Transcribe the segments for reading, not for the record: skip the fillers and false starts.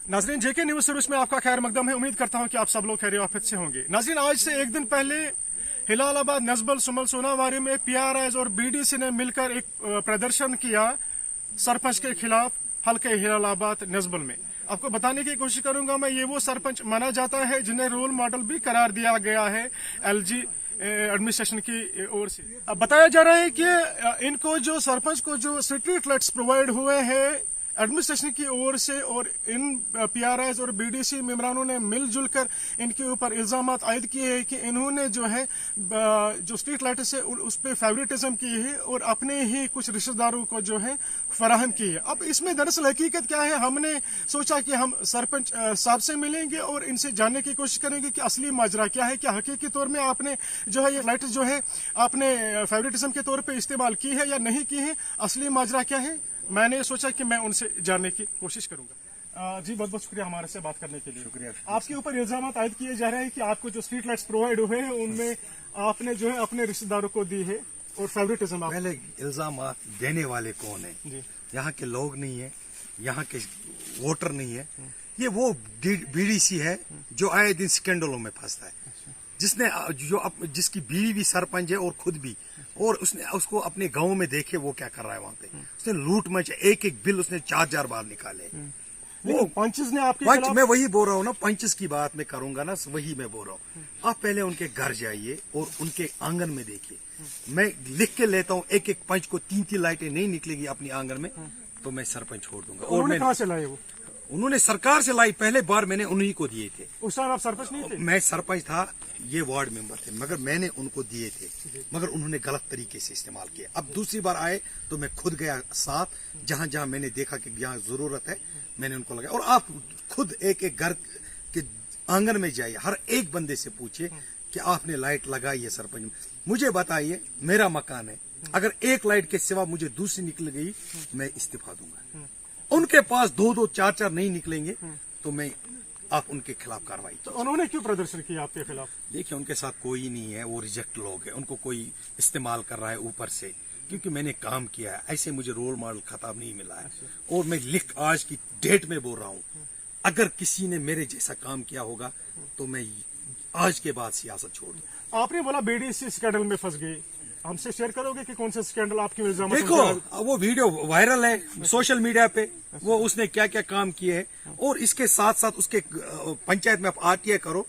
नाजरीन, जेके news service में आपका खैर मकदम है। उम्मीद करता हूं कि आप सब लोग खैर आफियत से होंगे। नाजरीन, आज से एक दिन पहले हिलालाबाद, नजबल, सुमल, सोनावारी में पीआरआईज और बीडीसी ने मिलकर एक प्रदर्शन किया सरपंच के खिलाफ हल्के हिलालाबाद, नजबल में। आपको बताने की कोशिश करूंगा मैं, ये वो सरपंच माना जाता है जिन्हें रोल मॉडल भी करार दिया गया है एलजी एडमिनिस्ट्रेशन की ओर से। अब बताया जा रहा है कि इनको जो सरपंच को जो स्ट्रीट लाइट्स प्रोवाइड हुए हैं एडमिनिस्ट्रेशन की ओर से, और इन पीआरआईज और बीडीसी मेंबरानों ने मिलजुल कर इनके ऊपर इल्जाम आयद किए हैं कि इन्होंने जो है जो स्ट्रीट लाइट्स है उस पर फेवरेटिज्म की है और अपने ही कुछ रिश्तेदारों को जो है फराहम की है। अब इसमें दरअसल हकीकत क्या है, हमने सोचा कि हम सरपंच साहब से मिलेंगे और इनसे जानने की कोशिश करेंगे कि असली माजरा क्या है, क्या हकीकी तौर में आपने जो है ये लाइट जो है आपने फेवरेटिज्म के तौर पर इस्तेमाल की है या नहीं की है, असली माजरा क्या है। मैंने सोचा कि मैं उनसे जानने की कोशिश करूंगा। जी, बहुत बहुत शुक्रिया हमारे से बात करने के लिए। शुक्रिया। आपके ऊपर इल्जाम आयद किए जा रहे हैं कि आपको जो स्ट्रीट लाइट्स प्रोवाइड हुए हैं उनमें आपने जो है अपने रिश्तेदारों को दी है और फेवरेटिज्म। पहले इल्जाम देने वाले कौन है? यहाँ के लोग नहीं है, यहाँ के वोटर नहीं है, ये वो बीडीसी है जो आए दिन स्कैंडलों में फंसता है, जिसने जिसकी बीवी भी सरपंच है और खुद भी, और उसने उसको अपने गांव में देखे वो क्या कर रहा है वहां पे। उसने लूट मच एक बिल उसने 4 बार निकाले। वो पंचेस ने आपके पंच, मैं वही बोल रहा हूँ ना, पंचेस की बात मैं करूंगा ना, वही मैं बोल रहा हूँ। आप पहले उनके घर जाइए और उनके आंगन में देखिए। मैं लिख के लेता हूँ, एक पंच को 3 लाइटें नहीं निकलेगी अपनी आंगन में तो मैं सरपंच छोड़ दूंगा। और मैं कहाँ से लाए वो? उन्होंने सरकार से लाई, पहले बार मैंने उन्हीं को दिए थे। उस टाइम आप सरपंच नहीं थे? मैं सरपंच था, ये वार्ड मेंबर थे, मगर मैंने उनको दिए थे, मगर उन्होंने गलत तरीके से इस्तेमाल किया। अब दूसरी बार आए तो मैं खुद गया साथ, जहां जहां मैंने देखा कि यहाँ जरूरत है मैंने उनको लगाया। और आप खुद एक एक घर के आंगन में जाइए, हर एक बंदे से पूछिए कि आपने लाइट लगाई है सरपंच, मुझे बताइए, मेरा मकान है, अगर एक लाइट के सिवा मुझे दूसरी निकल गई मैं इस्तीफा दूंगा। उनके पास 2-2, 4-4 नहीं निकलेंगे तो मैं आप उनके खिलाफ कार्रवाई। तो उन्होंने क्यों प्रदर्शन किया आपके खिलाफ? देखिए, उनके साथ कोई नहीं है, वो रिजेक्ट लोग हैं, उनको कोई इस्तेमाल कर रहा है ऊपर से, क्योंकि मैंने काम किया है। ऐसे मुझे रोल मॉडल खिताब नहीं मिला है। और मैं लिख आज की डेट में बोल रहा हूँ, अगर किसी ने मेरे जैसा काम किया होगा तो मैं आज के बाद सियासत छोड़ दूं। आपने बोला बीडीसी स्कैंडल में फंस गई, हमसे शेयर करोगे कि कौन सा स्कैंडल आपकी इल्जाम? देखो, वो वीडियो वायरल है सोशल मीडिया पे, वो उसने क्या क्या काम किए हैं। और इसके साथ साथ उसके पंचायत में आप आरटीआई करो,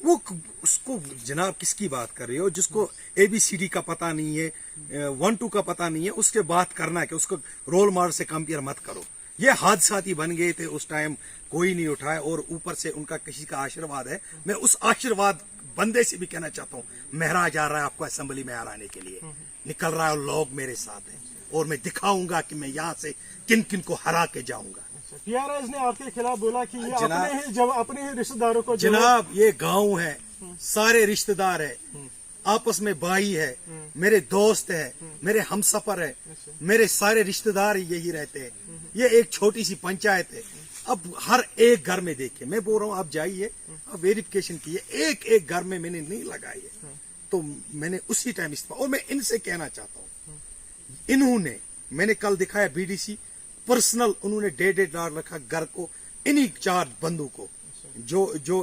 वो उसको जनाब किसकी बात कर रहे हो, जिसको ABCD का पता नहीं है, 1-2 का पता नहीं है, उसके बात करना है कि उसको रोल मॉडल से कंपेयर मत करो। ये हादसाती बन गए थे उस टाइम, कोई नहीं उठाया, और ऊपर से उनका किसी का आशीर्वाद है। मैं उस आशीर्वाद बंदे से भी कहना चाहता हूँ, मेहरा जा रहा है आपको असेंबली में हराने के लिए, निकल रहा है, लोग मेरे साथ हैं और मैं दिखाऊंगा कि मैं यहाँ से किन किन को हरा के जाऊंगा। पीआरआईज ने आपके खिलाफ बोला कि ये अपने ही रिश्तेदारों को, जनाब ये गांव है, सारे रिश्तेदार है, आपस में भाई है, मेरे दोस्त है, मेरे हमसफर है, मेरे सारे रिश्तेदार यही रहते हैं। ये एक छोटी सी पंचायत है। अब हर एक घर में देखिए, मैं बोल रहा हूँ आप जाइए, आप वेरिफिकेशन कीजिए, एक एक घर में मैंने नहीं लगाई है, तो मैंने उसी टाइम इस्तेमाल। और मैं इनसे कहना चाहता हूँ, इन्होंने, मैंने कल दिखाया बीडीसी पर्सनल, उन्होंने 1.5 रखा घर को, इन्हीं 4 बंदों को जो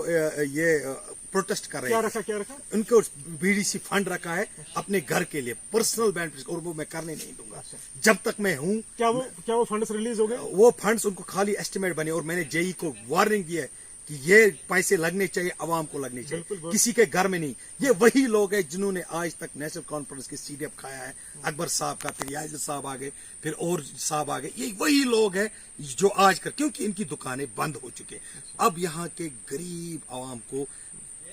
ये प्रोटेस्ट कर रहे हैं। क्या रखा? उनको बीडीसी फंड रखा है अपने घर के लिए, पर्सनल बेनिफिट, और वो मैं करने नहीं दूंगा जब तक मैं हूँ। क्या वो फंड्स रिलीज हो गए? वो फंड्स उनको खाली एस्टिमेट बने, और मैंने जेई को वार्निंग दिया है कि ये पैसे लगने चाहिए, आवाम को लगने चाहिए, किसी के घर में नहीं। ये वही लोग हैं जिन्होंने आज तक नेशनल कॉन्फ्रेंस के CDF खाया है, अकबर साहब का, फिर याजिद साहब आ गए, फिर और साहब आ गए। ये वही लोग हैं जो आज कर, क्योंकि इनकी दुकानें बंद हो चुकी हैं। अब यहाँ के गरीब आवाम को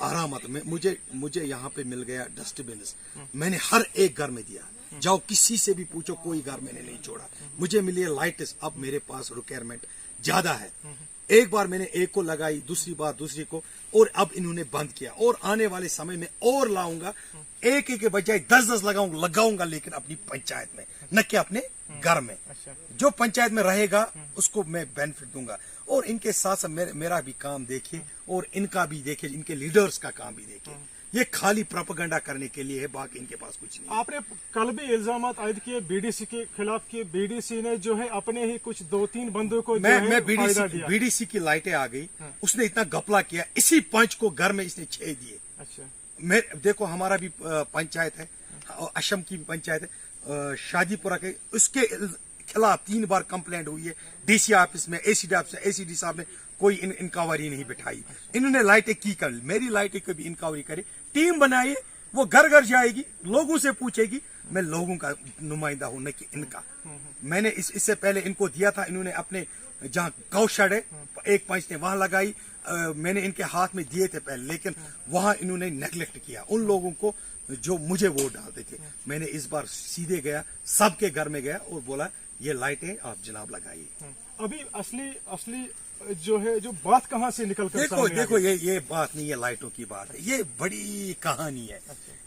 आराम में, मुझे यहाँ पे मिल गया डस्टबिन, मैंने हर एक घर में दिया। जाओ किसी से भी पूछो, कोई घर मैंने नहीं छोड़ा। मुझे मिली है लाइट्स, अब मेरे पास रिक्वायरमेंट ज्यादा है। एक बार मैंने एक को लगाई, दूसरी बार दूसरी को, और अब इन्होंने बंद किया। और आने वाले समय में और लाऊंगा, एक के बजाय 10-10 लगाऊंगा, लेकिन अपनी पंचायत में, न कि अपने घर में। जो पंचायत में रहेगा उसको मैं बेनिफिट दूंगा। और इनके साथ साथ मेरा भी काम देखिए और इनका भी देखिए, इनके लीडर्स का काम भी देखिए। ये खाली प्रोपेगेंडा करने के लिए है, बाकी इनके पास कुछ नहीं। आपने कल भी इल्जाम आयद किए बीडीसी के खिलाफ कि बीडीसी ने जो है अपने ही कुछ 2-3 बंदों को मैं बीडीसी की लाइटें आ गई, उसने इतना गपला किया, इसी पंच को घर में इसने 6 दिए। अच्छा, देखो हमारा भी पंचायत है, अशम की पंचायत है, शादीपुरा के, उसके खिलाफ 3 बार कंप्लेंट हुई है डीसी ऑफिस में, एसीडी साहब ने कोई इंक्वायरी नहीं बिठाई। इन्होंने लाइटें की कर, मेरी लाइटें को भी इंक्वायरी करे, टीम बनाई, वो घर घर जाएगी, लोगों से पूछेगी। मैं लोगों का नुमाइंदा हूं, न कि इनका। मैंने इससे पहले इनको दिया था, इन्होंने अपने जहाँ गौशड है एक पंच ने वहां लगाई, मैंने इनके हाथ में दिए थे पहले, लेकिन वहां इन्होंने नेग्लेक्ट किया उन लोगों को जो मुझे वोट डालते थे। मैंने इस बार सीधे गया, सबके घर में गया और बोला ये लाइटें आप जनाब लगाइए। अभी असली जो है, जो बात कहाँ से निकल कर देखो ये बात नहीं है, लाइटों की बात है, ये बड़ी कहानी है।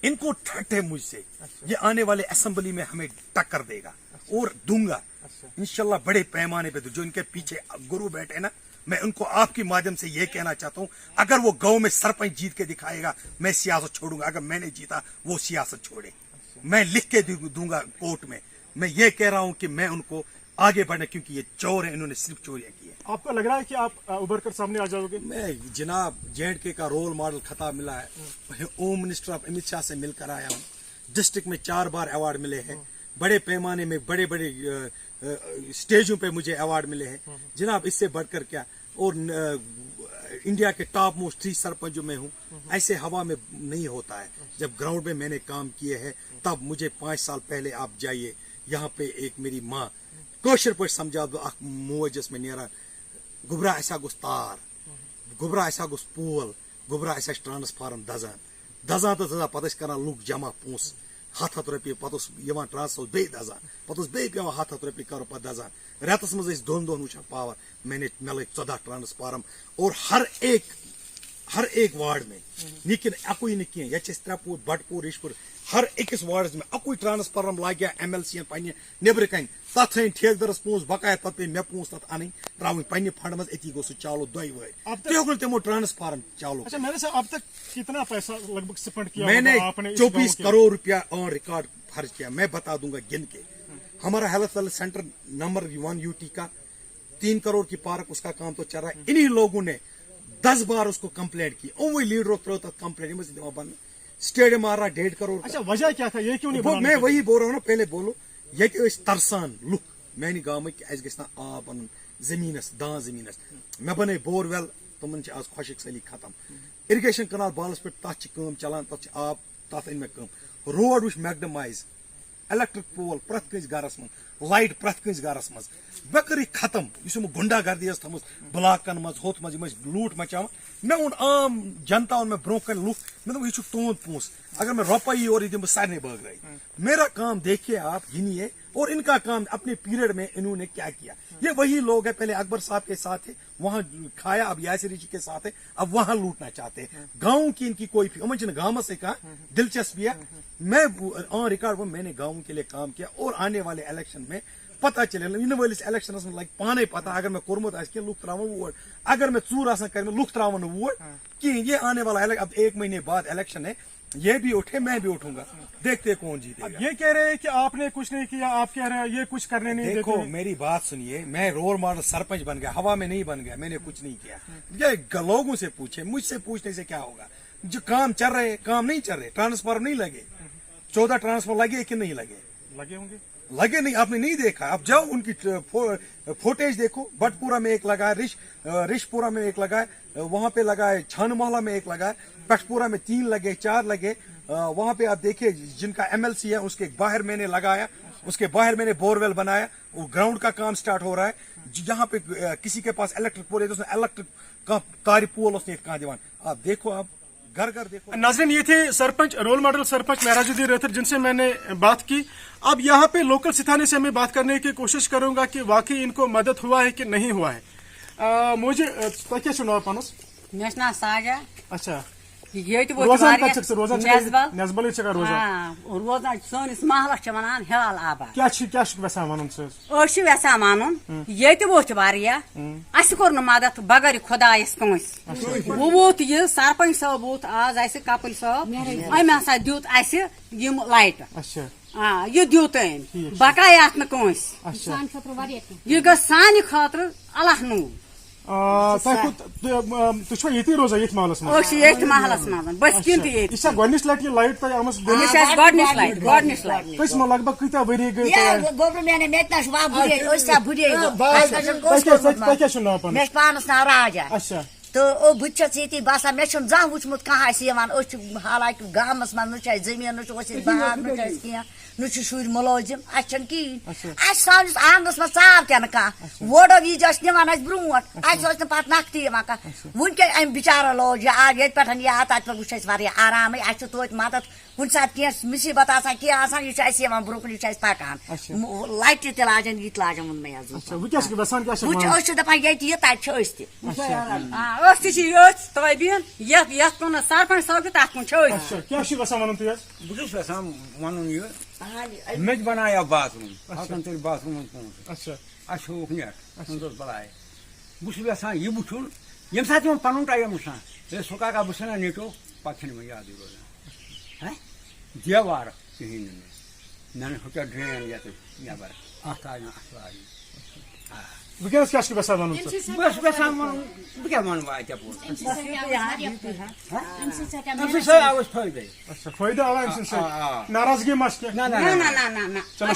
इनको ठट है मुझसे, ये आने वाले असेंबली में हमें टक्कर देगा और दूंगा इंशाल्लाह बड़े पैमाने पे। जो इनके पीछे गुरु बैठे ना, मैं उनको आपके माध्यम से ये कहना चाहता हूँ, अगर वो गांव में सरपंच जीत के दिखाएगा मैं सियासत छोड़ूंगा, अगर मैंने जीता वो सियासत छोड़े। मैं लिख के दूंगा कोर्ट में, मैं ये कह रहा हूँ कि मैं उनको आगे बढ़ने, क्योंकि ये चोर है, इन्होंने सिर्फ चोरियां की है। आपको लग रहा है कि आप उभर कर सामने आ जाओगे? मैं जनाब JNK का रोल मॉडल खिताब मिला है, home minister of Amit Shah से मिलकर आया हूँ, डिस्ट्रिक्ट में 4 बार अवार्ड मिले हैं, बड़े पैमाने में बड़े स्टेजों पे मुझे अवार्ड मिले हैं जनाब, इससे बढ़कर क्या। और इंडिया के टॉप मोस्ट 3 सरपंच जो मैं हूँ, ऐसे हवा में नहीं होता है। जब ग्राउंड में मैंने काम किए हैं, तब मुझे 5 साल पहले आप जाइए, यहाँ पे एक मेरी माँ कोशर पर समझा दो मोजस में नेरा गुबरा ऐसा गुस तार, गुबरा ऐसा गुस पोल, गुबरा ऐसा ट्रांसफार्म दजान तो दजा पत करान लूक जमा पोस 100 रुपये, पत ट्रांसफर बे दजान, पत बे पे 100 रुपये करो पत दजान। रेतस मज 2 दोन वुचान पावर, मे लग 14 ट्रांसफार्म, और हर एक वार्ड में निकिन अकुई न कह, ये त्रेपुर बटपुर रिशपुर हर अकिस वार्डस में अकुई ट्रांसफार्म लाग MLC पन्ने नेबर कन, तथ ठेकेदारस पोस बकाया, तथ पे मे पोस तथ अन त्रावन पन्ने फंड मज, अती गो चालो 2 वरी तुम तिमो ट्रांसफार्म चालो। अच्छा, मैंने अब तक कितना पैसा लगभग स्पेंड किया? मैंने 24 करोड़ रुपया ऑन रिकॉर्ड खर्च किया, मैं बता दूंगा गिन के। हमारा health wealth centre number 1 UT का 3 करोड़ की पार्क, उसका काम तो चल रहा है। इन्हीं लोगों ने 10 बार उसको कंप्लेंट की, वही लीडर तक कंप्लेंट बंद, स्टेडियम आ रहा 1.5 करोड़। अच्छा, वजह क्या था, ये क्यों नहीं? मैं वही बोल रहा हूँ ना, पहले बोलो ये तरसान लुक मैंने गाँव में आब बन जमीनस दान जमीनस, मे बन बोरवेल, तुम आज खुशक सली खत्म, इरिगेशन कनाल बालस पे तथ चलान, तथ आब, तथ अन मे रोड वुच मैगडमाइज, इलेक्ट्रिक पोल प्रत कंस गरस मज, लाइट प्रत कंस गरस मज, मे कर खत्म। गुंडा गर्दी थम ब्लॉकन मज होत मज लूट मचान, मे उन आम जनता उन ब्रो कन लुक, मे दोप यह तुंद पोस, अगर मैं रुपये और दिन सारे बगराई। मेरा काम देखिए आप, गिनिए, और इनका काम अपने पीरियड में इन्होंने क्या किया। ये वही लोग हैं, पहले अकबर साहब के साथ थे, वहां खाया, अब यासिर जी के साथ है, अब वहां लूटना चाहते हैं। गांव की इनकी कोई गांव से कहा दिलचस्पी है। मैं ऑन रिकॉर्ड मैंने गांव के लिए काम किया, और आने वाले इलेक्शन में पता चले इन वालिस इलेक्शन में लग पाने पता, अगर मैं कोरमुत आह लुक त्रावन वोट, अगर मैं चूर कर लुक त्रावन वोट कि ये आने वाला अब 1 महीने बाद इलेक्शन है, ये भी उठे मैं भी उठूंगा, देखते कौन जीतेगा। ये कह रहे हैं कि आपने कुछ नहीं किया, आप कह रहे हैं ये कुछ करने नहीं देते। देखो मेरी बात सुनिए, मैं रोल मॉडल सरपंच बन गया, हवा में नहीं बन गया, मैंने कुछ नहीं किया। ये लोगों से पूछे, मुझसे पूछने से क्या होगा। जो काम चल रहे, काम नहीं चल रहे, ट्रांसफार्मर नहीं लगे, 14 ट्रांसफार्मर लगे कि नहीं लगे? लगे होंगे, लगे नहीं, आपने नहीं देखा। आप जाओ उनकी फुटेज देखो, बटपुरा में एक लगा है, रिशपुरा में एक लगा है, वहां पे लगा है, छान मोहल्ला में एक लगा है, पटपुरा में 3 लगे 4 लगे। वहां पे आप देखिए जिनका MLC है उसके बाहर मैंने लगाया, उसके बाहर मैंने बोरवेल बनाया, वो ग्राउंड का काम स्टार्ट हो रहा है। जहां पे किसी के पास इलेक्ट्रिक पोल है तो उसने इलेक्ट्रिक का तारी पोल उसने कहा दीवान, आप देखो, आप घर घर देखो। नाज़रीन, ये थे सरपंच, रोल मॉडल सरपंच महराजुद्दीन रेथर, जिनसे मैंने बात की। अब यहाँ पे लोकल सिथाने से मैं बात करने की कोशिश करूंगा कि वाकई इनको मदद हुआ है कि नहीं हुआ है। मुझे क्या सुना पानस? मेरा नाम साजा। अच्छा, یہ روزان کت چھکھ ژٕ روزان نزبل نزبلٕے چھکھا روزان روزان سٲنِس محلس چھِ ونان ہلال آباد کیٛاہ چھُکھ ویژھان وَنُن ژٕ أسۍ چھِ یژھان ونُن ییٚتہِ ووت واریاہ اَسہِ کوٚر نہٕ مدد بغٲر خۄدایس کٲنٛسہِ وۄنۍ ووت یہِ سرپنچ صٲب ووت آز اَسہِ کپٕلۍ صٲب أمۍ ہسا دیُت اَسہِ یِم لایٹہٕ اچھا یہِ دیُت أمۍ بقایات نہٕ کٲنٛسہِ اچھا یہِ گٔژھ سانہِ خٲطرٕ اللہ نوٗر تُہۍ چھُوا ییٚتی روزان ییٚتھۍ محلس منٛز أسۍ چھِ ییٚتھۍ محلس منٛز بٔتھِ کِنۍ تہِ ییٚتہِ یہِ چھا گۄڈنِچ لٹہِ یہِ لایٹ تۄہہِ آمٕژ یہِ چھِ اَسہِ گۄڈنِچ لٹہِ کٔژ لگ بگ کۭتیاہ ؤری گٔے تۄہہِ کیٛاہ چھُو ناو پنُن مےٚ چھُ پانس ناو راجا اچھا تہٕ بہٕ تہِ چھَس ییٚتی باسان مےٚ چھُنہٕ زانٛہہ وٕچھمُت کانٛہہ اَسہِ یِوان أسۍ چھِ حالانکہِ گامس منٛز نہٕ چھُ اَسہِ زٔمیٖن نہٕ چھُ أسۍ باغ نہٕ چھُ اَسہِ کینٛہہ نہٕ چھُ شُرۍ مُلٲزِم اَسہِ چھَنہٕ کِہیٖنۍ اَسہِ سٲنِس آنٛگنس منٛز ژاو تہِ نہٕ کانٛہہ ووڈو وِزِ ٲسۍ نِوان اَسہِ برونٛٹھ اَسہِ ٲسۍ نہٕ پتہٕ نقدٕے یِوان کانٛہہ وٕنکٮ۪ن اَمہِ بِچارٕ لوج یہِ آو ییٚتہِ پٮ۪ٹھ یہِ آو تَتہِ پٮ۪ٹھ وٕچھ اَسہِ واریاہ آرامٕے اَسہِ چھُ توتہِ مدد کُنہِ ساتہٕ کینٛہہ مُصیٖبت آسان کینٛہہ آسان یہِ چھُ اَسہِ یِوان برونٛہہ کُن یہِ چھُ اَسہِ پکان لایٹہِ تہِ لاجان یہِ تہِ لاجان ووٚن مےٚ حظ وۄنۍ کیٛاہ چھُکھ یژھان کیٛاہ وٕچھ چھُکھ أسۍ چھِ دپان ییٚتہِ یہِ تَتہِ چھِ أسۍ تہِ أسۍ تہِ چھِ یٔتھۍ تٲبیٖن یتھ کُن سرپنچ صٲب چھُ تتھ کُن چھِ أسۍ کیٛاہ چھُو یژھان وَنُن تُہۍ حظ بہٕ چھُس یژھان وَنُن یہِ مےٚ تہِ بنایو باتھ روٗم ہتن تیٚلہِ باتھ روٗمَن پونٛسہٕ اچھا اَسہِ ہووُکھ نٮ۪ٹ ژھٕنٛدُس بلاے بہٕ چھُس یژھان یہِ وٕچھُن ییٚمہِ ساتہٕ یِمن پنُن ٹایم وٕچھان ہے سُہ کاکا بہٕ ژھٕنا نیٚٹو پتہٕ چھِنہٕ مےٚ یادٕے روزان دیوار کِہیٖنۍ نہٕ مےٚ نہ ہُہ کیٛاہ ڈرٛین یَتھ نٮ۪بر اَتھ آے نہٕ اَتھ لاگنہِ وٕنکٮ۪نس کیٛاہ چھُکھ یژھان وَنُن ژٕ بہٕ چھُس یژھان وَنُن بہٕ کیٛاہ وَنہٕ وۄنۍ اَتہِ پوٚز اَمہِ سۭتۍ آو اَسہِ فٲیدَے اچھا فٲیدٕ آو اَمہِ سۭتۍ ناراضگی ما چھِ کینٛہہ نہ نہ نہ نہ نہ نہ چلو